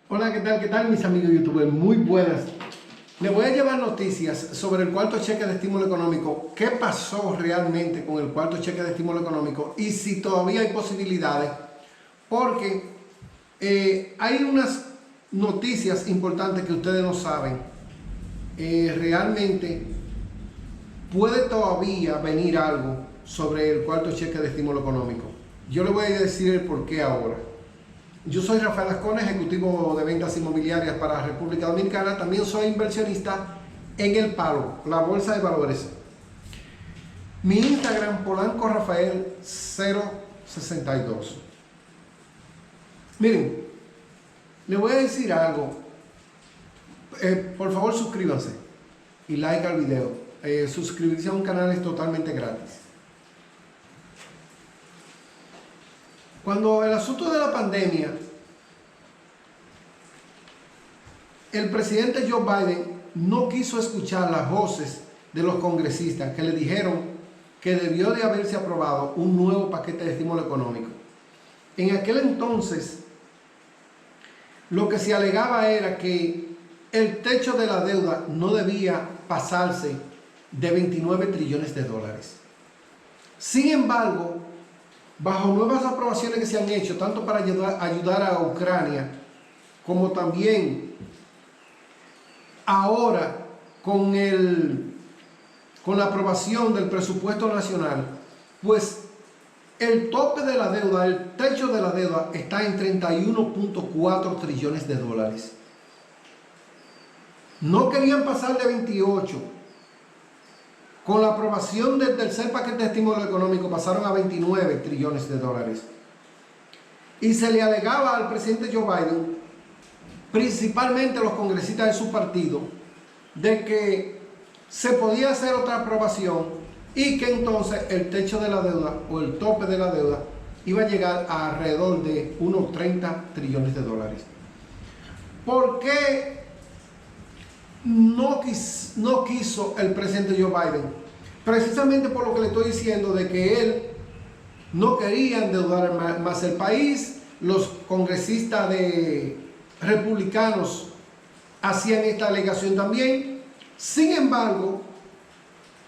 Hola, ¿qué tal mis amigos youtubers? Muy buenas. Les voy a llevar noticias sobre el cuarto cheque de estímulo económico, qué pasó realmente con el cuarto cheque de estímulo económico y si todavía hay posibilidades, porque hay unas noticias importantes que ustedes no saben. Realmente puede todavía venir algo sobre el cuarto cheque de estímulo económico. Yo les voy a decir el por qué ahora. Yo soy Rafael Ascona, ejecutivo de ventas inmobiliarias para República Dominicana. También soy inversionista en El Palo, la bolsa de valores. Mi Instagram, Polanco Rafael 062. Miren, les voy a decir algo. Por favor, suscríbanse y like al video. Suscribirse a un canal es totalmente gratis. Cuando el asunto de la pandemia, el presidente Joe Biden no quiso escuchar las voces de los congresistas que le dijeron que debió de haberse aprobado un nuevo paquete de estímulo económico. En aquel entonces, lo que se alegaba era que el techo de la deuda no debía pasarse de 29 trillones de dólares. Sin embargo, bajo nuevas aprobaciones que se han hecho, tanto para ayudar a Ucrania, como también ahora con la aprobación del presupuesto nacional, pues el tope de la deuda, el techo de la deuda está en 31.4 trillones de dólares. No querían pasar de 28. Con la aprobación del tercer paquete de estímulo económico pasaron a 29 trillones de dólares. Y se le alegaba al presidente Joe Biden, principalmente a los congresistas de su partido, de que se podía hacer otra aprobación y que entonces el techo de la deuda o el tope de la deuda iba a llegar a alrededor de unos 30 trillones de dólares. ¿Por qué no quiso el presidente Joe Biden? Precisamente por lo que le estoy diciendo, de que él no quería endeudar más el país. Los congresistas republicanos hacían esta alegación también. Sin embargo,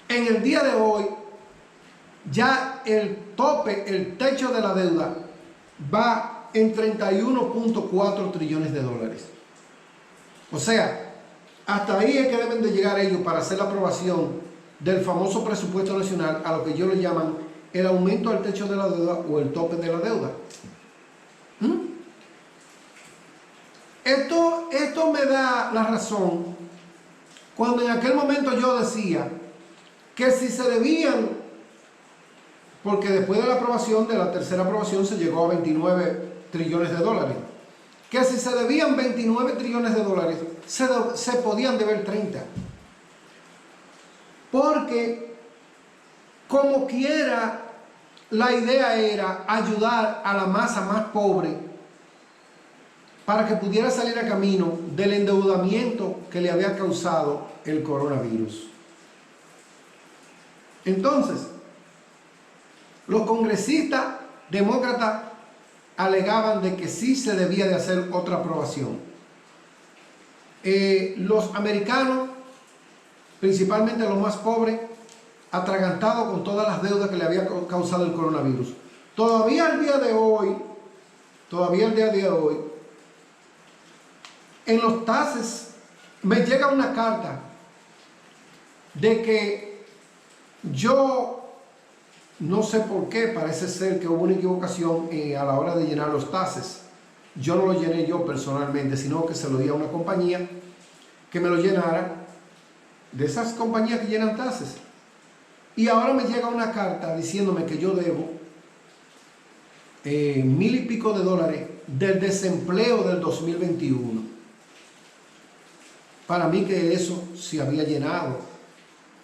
en el día de hoy, ya el tope, el techo de la deuda va en 31.4 trillones de dólares. O sea, hasta ahí es que deben de llegar ellos para hacer la aprobación del famoso presupuesto nacional, a lo que ellos le llaman el aumento al techo de la deuda o el tope de la deuda. Esto me da la razón cuando en aquel momento yo decía que si se debían, porque después de la aprobación, de la tercera aprobación, se llegó a 29 trillones de dólares, que si se debían 29 trillones de dólares, se podían deber 30. Porque, como quiera, la idea era ayudar a la masa más pobre para que pudiera salir a camino del endeudamiento que le había causado el coronavirus. Entonces, los congresistas demócratas alegaban de que sí se debía de hacer otra aprobación. Los americanos, principalmente los más pobres, atragantados con todas las deudas que le había causado el coronavirus. Todavía al día de hoy, en los taxes me llega una carta de que yo, no sé por qué, parece ser que hubo una equivocación a la hora de llenar los taxes. Yo no lo llené yo personalmente, sino que se lo di a una compañía que me lo llenara, de esas compañías que llenan taxes. Y ahora me llega una carta diciéndome que yo debo 1,000 y pico de dólares del desempleo del 2021. Para mí que eso se había llenado,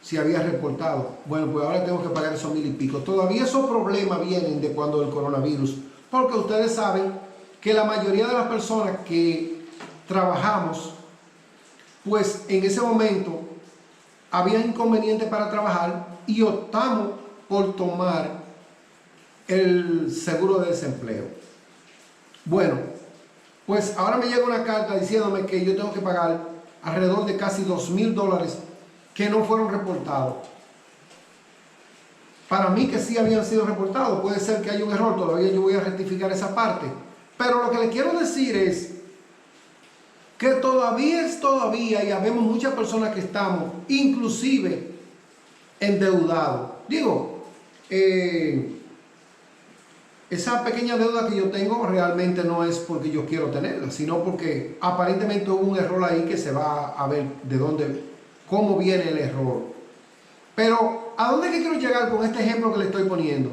se había reportado. Bueno, pues ahora tengo que pagar esos 1,000 y pico. Todavía esos problemas vienen de cuando el coronavirus, porque ustedes saben que la mayoría de las personas que trabajamos, pues en ese momento había inconvenientes para trabajar y optamos por tomar el seguro de desempleo. Bueno, Pues ahora me llega una carta diciéndome que yo tengo que pagar alrededor de casi $2,000 que no fueron reportados. Para mí que sí habían sido reportados, puede ser que haya un error, todavía yo voy a rectificar esa parte. Pero lo que le quiero decir es que todavía y habemos muchas personas que estamos inclusive endeudados. Digo, esa pequeña deuda que yo tengo realmente no es porque yo quiero tenerla, sino porque aparentemente hubo un error ahí que se va a ver de dónde, cómo viene el error. Pero, ¿a dónde es que quiero llegar con este ejemplo que le estoy poniendo?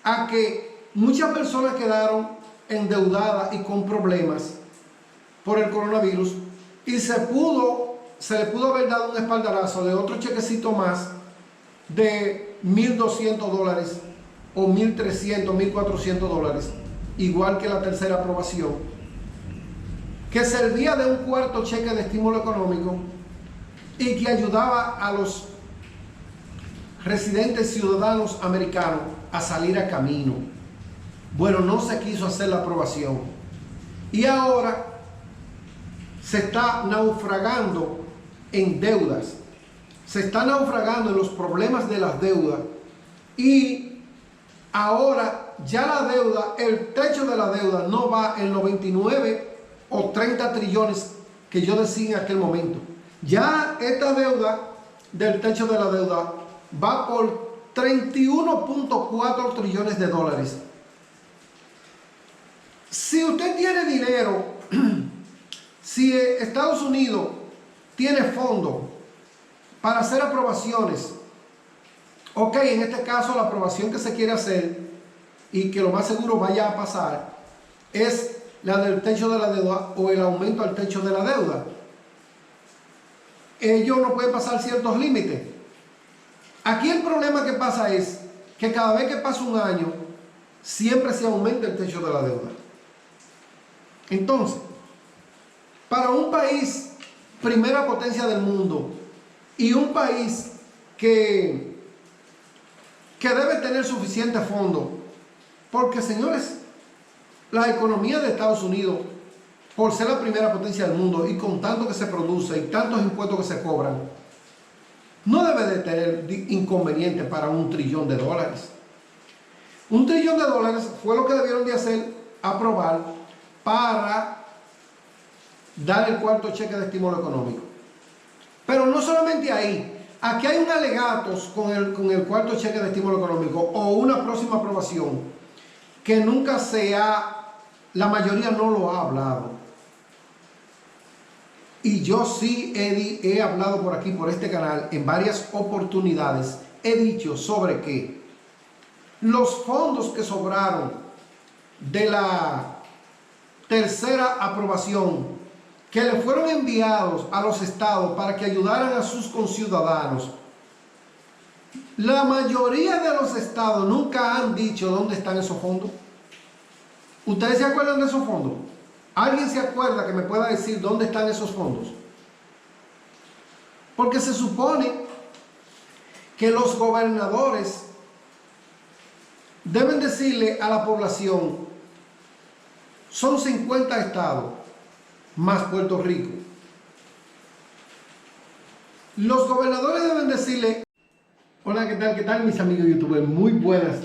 A que muchas personas quedaron endeudadas y con problemas por el coronavirus y se le pudo haber dado un espaldarazo de otro chequecito más de $1,200 o $1,300, $1,400, igual que la tercera aprobación, que servía de un cuarto cheque de estímulo económico y que ayudaba a los residentes ciudadanos americanos a salir a camino. Bueno, no se quiso hacer la aprobación y ahora se está naufragando en deudas, se está naufragando en los problemas de las deudas y ahora ya la deuda, el techo de la deuda no va en los 29 o 30 trillones que yo decía en aquel momento. Ya esta deuda del techo de la deuda va por 31.4 trillones de dólares. Si usted tiene dinero, si Estados Unidos tiene fondos para hacer aprobaciones, ok, en este caso la aprobación que se quiere hacer y que lo más seguro vaya a pasar es la del techo de la deuda o el aumento al techo de la deuda. Ellos no pueden pasar ciertos límites. Aquí el problema que pasa es que cada vez que pasa un año siempre se aumenta el techo de la deuda. Entonces, para un país primera potencia del mundo y un país que debe tener suficiente fondo, porque señores, la economía de Estados Unidos, por ser la primera potencia del mundo y con tanto que se produce y tantos impuestos que se cobran, no debe de tener inconveniente para $1 trillón. $1 trillón fue lo que debieron de hacer, aprobar para dar el cuarto cheque de estímulo económico. Pero no solamente ahí, aquí hay un alegatos con el cuarto cheque de estímulo económico o una próxima aprobación que nunca la mayoría no lo ha hablado. Y yo sí he hablado por aquí, por este canal, en varias oportunidades, he dicho sobre que los fondos que sobraron de la tercera aprobación, que le fueron enviados a los estados para que ayudaran a sus conciudadanos, la mayoría de los estados nunca han dicho dónde están esos fondos. ¿Ustedes se acuerdan de esos fondos? ¿Alguien se acuerda que me pueda decir dónde están esos fondos? Porque se supone que los gobernadores deben decirle a la población, son 50 estados más Puerto Rico. Los gobernadores deben decirle, hola, ¿qué tal mis amigos youtubers? Muy buenas.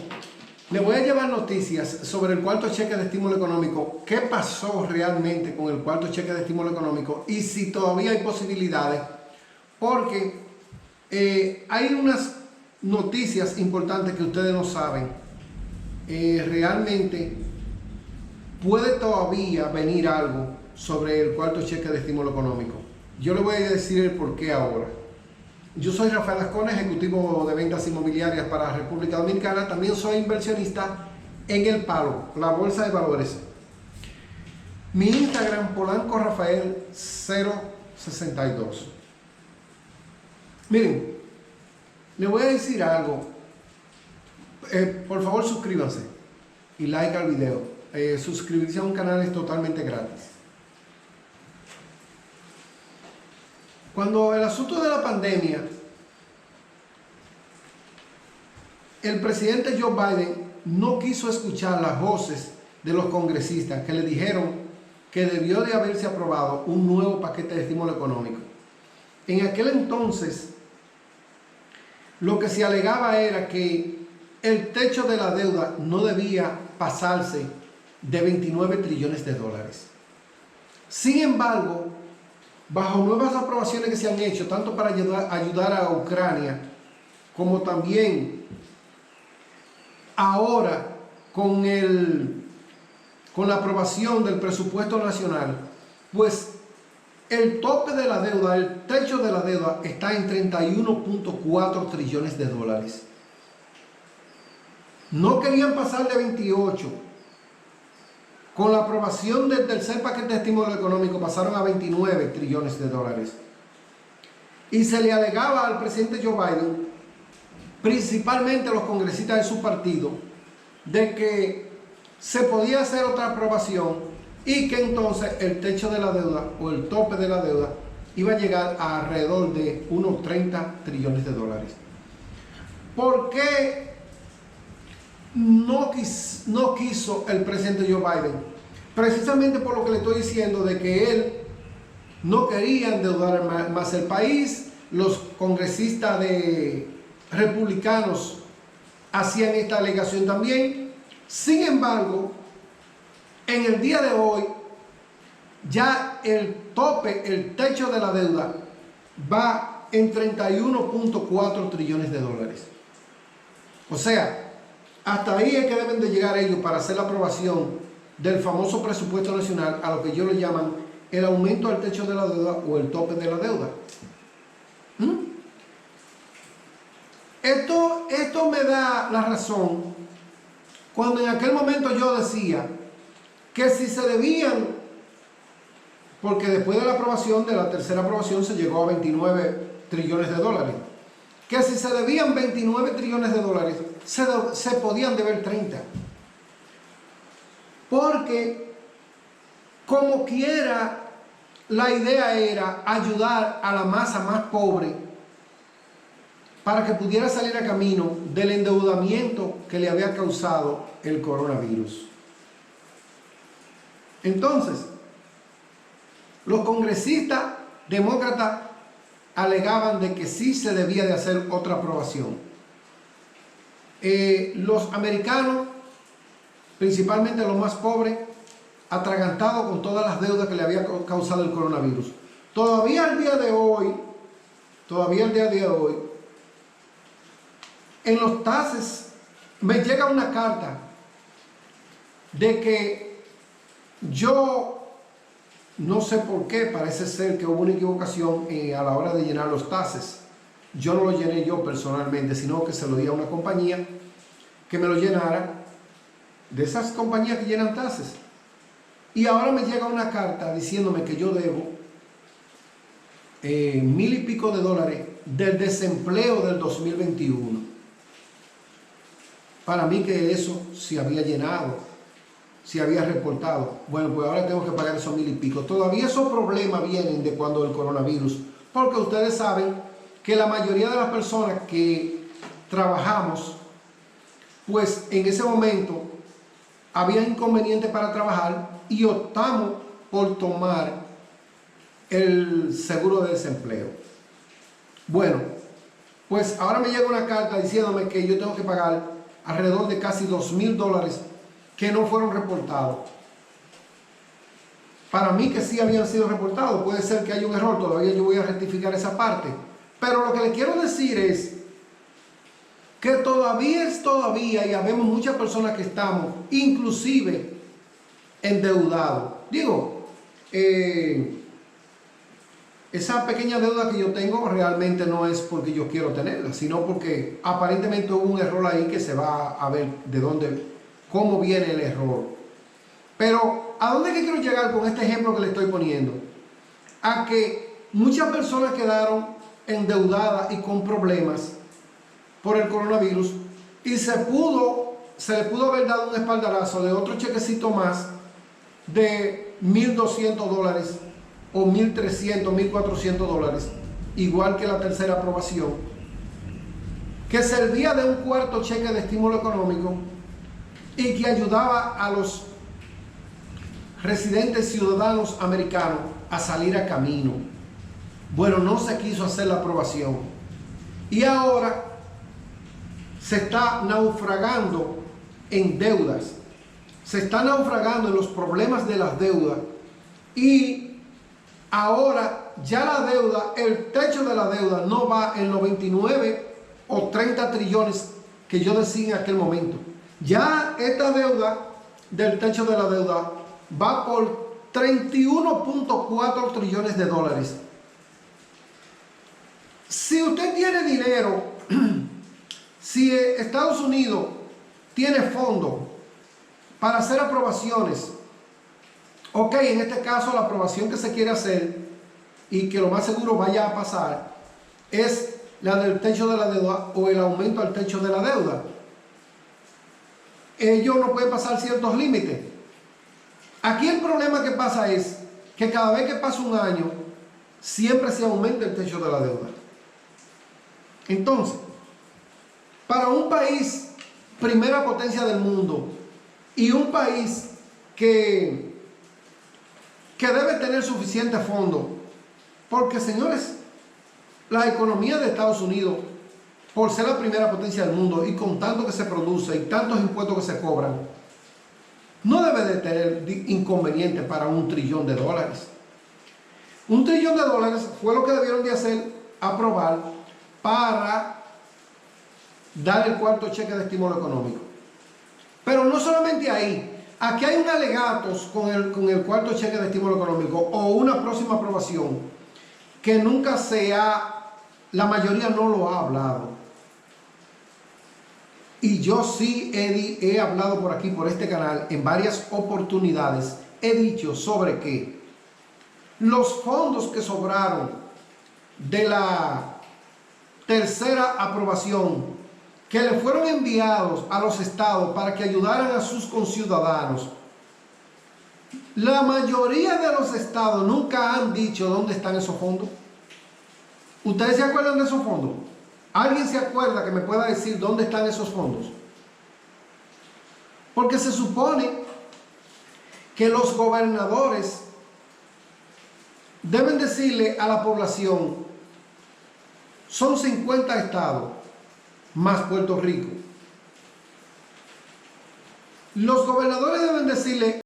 Les voy a llevar noticias sobre el cuarto cheque de estímulo económico, qué pasó realmente con el cuarto cheque de estímulo económico y si todavía hay posibilidades, porque hay unas noticias importantes que ustedes no saben. Realmente puede todavía venir algo sobre el cuarto cheque de estímulo económico. Yo les voy a decir el por qué ahora. Yo soy Rafael Ascona, ejecutivo de ventas inmobiliarias para República Dominicana. También soy inversionista en El Palo, la bolsa de valores. Mi Instagram, Polanco Rafael 062. Miren, les voy a decir algo. Por favor, suscríbanse y like al video. Suscribirse a un canal es totalmente gratis. Cuando el asunto de la pandemia, el presidente Joe Biden no quiso escuchar las voces de los congresistas que le dijeron que debió de haberse aprobado un nuevo paquete de estímulo económico. En aquel entonces, lo que se alegaba era que el techo de la deuda no debía pasarse de 29 trillones de dólares. Sin embargo, bajo nuevas aprobaciones que se han hecho, tanto para ayudar a Ucrania, como también ahora con la aprobación del presupuesto nacional, pues el tope de la deuda, el techo de la deuda está en 31.4 trillones de dólares. No querían pasar de 28. Con la aprobación del tercer paquete de estímulo económico pasaron a 29 trillones de dólares. Y se le alegaba al presidente Joe Biden, principalmente a los congresistas de su partido, de que se podía hacer otra aprobación y que entonces el techo de la deuda o el tope de la deuda iba a llegar a alrededor de unos 30 trillones de dólares. ¿Por qué no quiso el presidente Joe Biden? Precisamente por lo que le estoy diciendo, de que él no quería endeudar más el país. Los congresistas republicanos hacían esta alegación también. Sin embargo, en el día de hoy, ya el tope, el techo de la deuda va en 31.4 trillones de dólares. O sea, hasta ahí es que deben de llegar ellos para hacer la aprobación del famoso presupuesto nacional, a lo que ellos le llaman el aumento del techo de la deuda o el tope de la deuda. Esto me da la razón cuando en aquel momento yo decía que si se debían, porque después de la aprobación, de la tercera aprobación, se llegó a 29 trillones de dólares, que si se debían 29 trillones de dólares, se podían deber 30. Porque, como quiera, la idea era ayudar a la masa más pobre para que pudiera salir a camino del endeudamiento que le había causado el coronavirus. Entonces, los congresistas demócratas alegaban de que sí se debía de hacer otra aprobación. Los americanos, principalmente los más pobres, atragantados con todas las deudas que le había causado el coronavirus. Todavía al día de hoy, en los taxes me llega una carta de que yo, no sé por qué, parece ser que hubo una equivocación a la hora de llenar los taxes. Yo no lo llené yo personalmente, sino que se lo di a una compañía que me lo llenara, de esas compañías que llenan taxes. Y ahora me llega una carta diciéndome que yo debo 1,000 y pico de dólares del desempleo del 2021. Para mí que eso se había llenado, se había reportado. Bueno, pues ahora tengo que pagar esos 1,000 y pico. Todavía esos problemas vienen de cuando el coronavirus, porque ustedes saben que la mayoría de las personas que trabajamos, pues en ese momento había inconvenientes para trabajar y optamos por tomar el seguro de desempleo. Bueno, pues ahora me llega una carta diciéndome que yo tengo que pagar alrededor de casi 2,000 dólares que no fueron reportados. Para mí que sí habían sido reportados, puede ser que haya un error, todavía yo voy a rectificar esa parte. Pero lo que le quiero decir es que todavía, y habemos muchas personas que estamos inclusive endeudados. Digo, esa pequeña deuda que yo tengo realmente no es porque yo quiero tenerla, sino porque aparentemente hubo un error ahí que se va a ver de dónde, cómo viene el error. Pero, ¿a dónde es que quiero llegar con este ejemplo que le estoy poniendo? A que muchas personas quedaron endeudadas y con problemas por el coronavirus y se le pudo haber dado un espaldarazo de otro chequecito más de 1,200 dólares o 1,300, 1,400 dólares, igual que la tercera aprobación, que servía de un cuarto cheque de estímulo económico y que ayudaba a los residentes ciudadanos americanos a salir a camino. Bueno, no se quiso hacer la aprobación. Y ahora se está naufragando en deudas. Se está naufragando en los problemas de las deudas. Y ahora ya la deuda, el techo de la deuda no va en los 29 o 30 trillones que yo decía en aquel momento. Ya esta deuda del techo de la deuda va por 31.4 trillones de dólares. Si usted tiene dinero, si Estados Unidos tiene fondos para hacer aprobaciones, ok, en este caso la aprobación que se quiere hacer y que lo más seguro vaya a pasar es la del techo de la deuda o el aumento al techo de la deuda. Ellos no pueden pasar ciertos límites. Aquí el problema que pasa es que cada vez que pasa un año siempre se aumenta el techo de la deuda. Entonces, para un país primera potencia del mundo y un país que debe tener suficiente fondo, porque señores, la economía de Estados Unidos, por ser la primera potencia del mundo y con tanto que se produce y tantos impuestos que se cobran, no debe de tener inconveniente para $1 trillón. $1 trillón fue lo que debieron de hacer, aprobar para dar el cuarto cheque de estímulo económico. Pero no solamente ahí. Aquí hay un alegatos con el cuarto cheque de estímulo económico o una próxima aprobación que nunca la mayoría no lo ha hablado. Y yo sí he hablado por aquí, por este canal, en varias oportunidades, he dicho sobre que los fondos que sobraron de la tercera aprobación que le fueron enviados a los estados para que ayudaran a sus conciudadanos, la mayoría de los estados nunca han dicho dónde están esos fondos. ¿Ustedes se acuerdan de esos fondos? ¿Alguien se acuerda que me pueda decir dónde están esos fondos? Porque se supone que los gobernadores deben decirle a la población, son 50 estados más Puerto Rico. Los gobernadores deben decirle